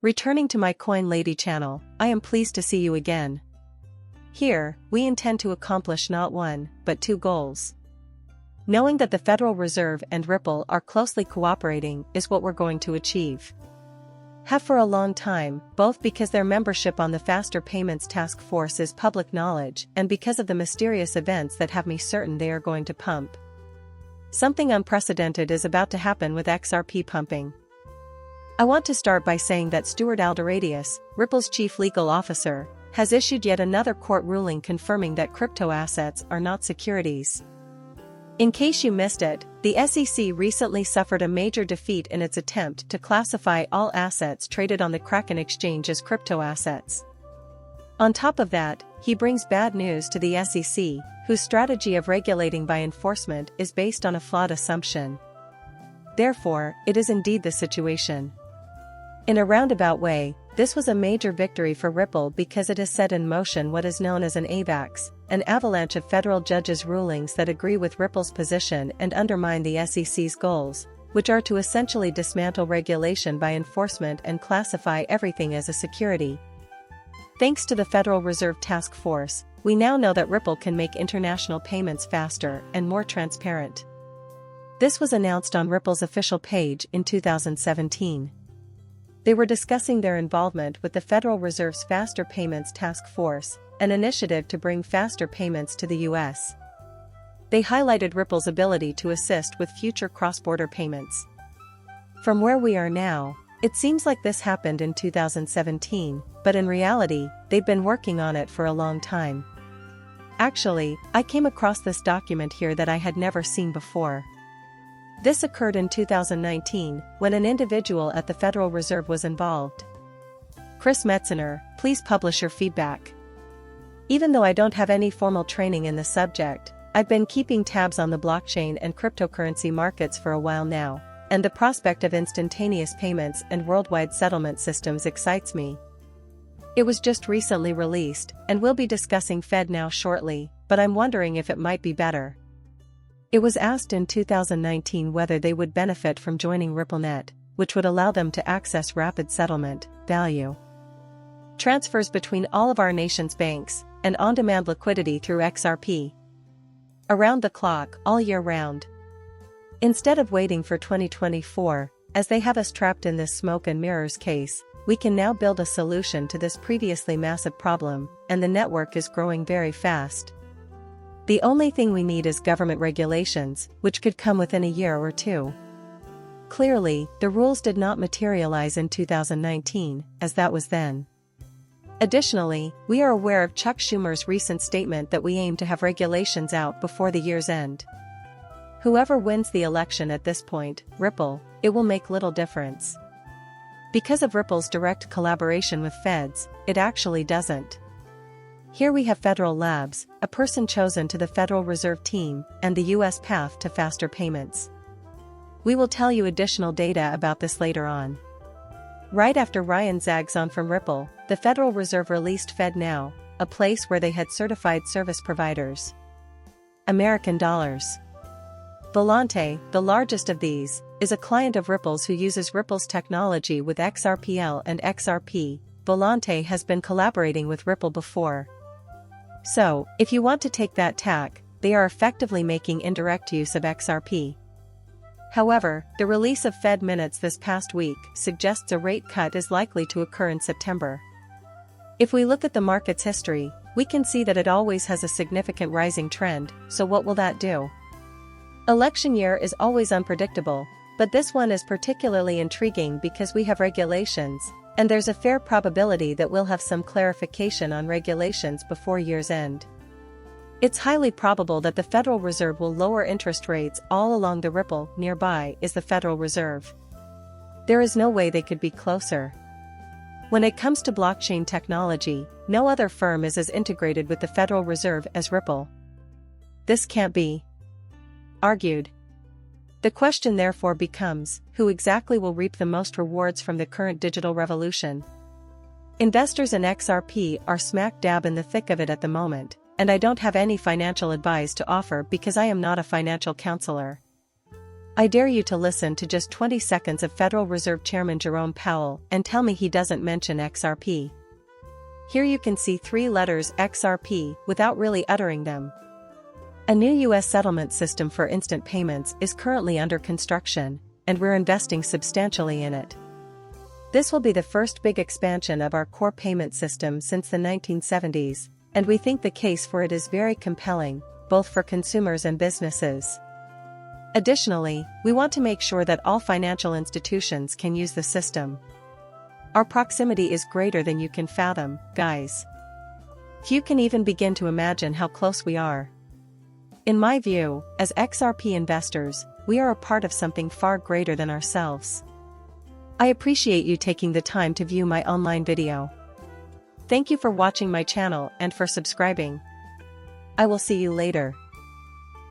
Returning to my Coin Lady channel, I am pleased to see you again. Here, we intend to accomplish not one, but two goals. Knowing that the Federal Reserve and Ripple are closely cooperating is what we're going to achieve. Have for a long time, both because their membership on the Faster Payments Task Force is public knowledge and because of the mysterious events that have me certain they are going to pump. Something unprecedented is about to happen with XRP pumping. I want to start by saying that Stuart Alderadius, Ripple's chief legal officer, has issued yet another court ruling confirming that crypto assets are not securities. In case you missed it, the SEC recently suffered a major defeat in its attempt to classify all assets traded on the Kraken exchange as crypto assets. On top of that, he brings bad news to the SEC, whose strategy of regulating by enforcement is based on a flawed assumption. Therefore, it is indeed the situation. In a roundabout way, this was a major victory for Ripple because it has set in motion what is known as an AVAX, an avalanche of federal judges' rulings that agree with Ripple's position and undermine the SEC's goals, which are to essentially dismantle regulation by enforcement and classify everything as a security. Thanks to the Federal Reserve Task Force, we now know that Ripple can make international payments faster and more transparent. This was announced on Ripple's official page in 2017. They were discussing their involvement with the Federal Reserve's Faster Payments Task Force, an initiative to bring faster payments to the U.S. They highlighted Ripple's ability to assist with future cross-border payments. From where we are now, it seems like this happened in 2017, but in reality, they've been working on it for a long time. Actually, I came across this document here that I had never seen before. This occurred in 2019, when an individual at the Federal Reserve was involved. Chris Metzner, please publish your feedback. Even though I don't have any formal training in the subject, I've been keeping tabs on the blockchain and cryptocurrency markets for a while now, and the prospect of instantaneous payments and worldwide settlement systems excites me. It was just recently released, and we'll be discussing FedNow shortly, but I'm wondering if it might be better. It was asked in 2019 whether they would benefit from joining RippleNet, which would allow them to access rapid settlement, value transfers between all of our nation's banks, and on-demand liquidity through XRP. Around the clock, all year round. Instead of waiting for 2024, as they have us trapped in this smoke and mirrors case, we can now build a solution to this previously massive problem, and the network is growing very fast. The only thing we need is government regulations, which could come within a year or two. Clearly, the rules did not materialize in 2019, as that was then. Additionally, we are aware of Chuck Schumer's recent statement that we aim to have regulations out before the year's end. Whoever wins the election at this point, Ripple, it will make little difference. Because of Ripple's direct collaboration with feds, it actually doesn't. Here we have Federal Labs, a person chosen to the Federal Reserve team, and the U.S. path to faster payments. We will tell you additional data about this later on. Right after Ryan zags on from Ripple, the Federal Reserve released FedNow, a place where they had certified service providers. American dollars. Volante, the largest of these, is a client of Ripple's who uses Ripple's technology with XRPL and XRP. Volante has been collaborating with Ripple before. So, if you want to take that tack, they are effectively making indirect use of XRP. However, the release of Fed minutes this past week suggests a rate cut is likely to occur in September. If we look at the market's history, we can see that it always has a significant rising trend, so what will that do? Election year is always unpredictable, but this one is particularly intriguing because we have regulations, and there's a fair probability that we'll have some clarification on regulations before year's end. It's highly probable that the Federal Reserve will lower interest rates all along the Ripple. Nearby is the Federal Reserve. There is no way they could be closer. When it comes to blockchain technology, no other firm is as integrated with the Federal Reserve as Ripple. This can't be argued. The question therefore becomes, who exactly will reap the most rewards from the current digital revolution? Investors in XRP are smack dab in the thick of it at the moment, and I don't have any financial advice to offer because I am not a financial counselor. I dare you to listen to just 20 seconds of Federal Reserve Chairman Jerome Powell and tell me he doesn't mention XRP. Here you can see 3 letters XRP without really uttering them. A new U.S. settlement system for instant payments is currently under construction, and we're investing substantially in it. This will be the first big expansion of our core payment system since the 1970s, and we think the case for it is very compelling, both for consumers and businesses. Additionally, we want to make sure that all financial institutions can use the system. Our proximity is greater than you can fathom, guys. Few can even begin to imagine how close we are. In my view, as XRP investors, we are a part of something far greater than ourselves. I appreciate you taking the time to view my online video. Thank you for watching my channel and for subscribing. I will see you later.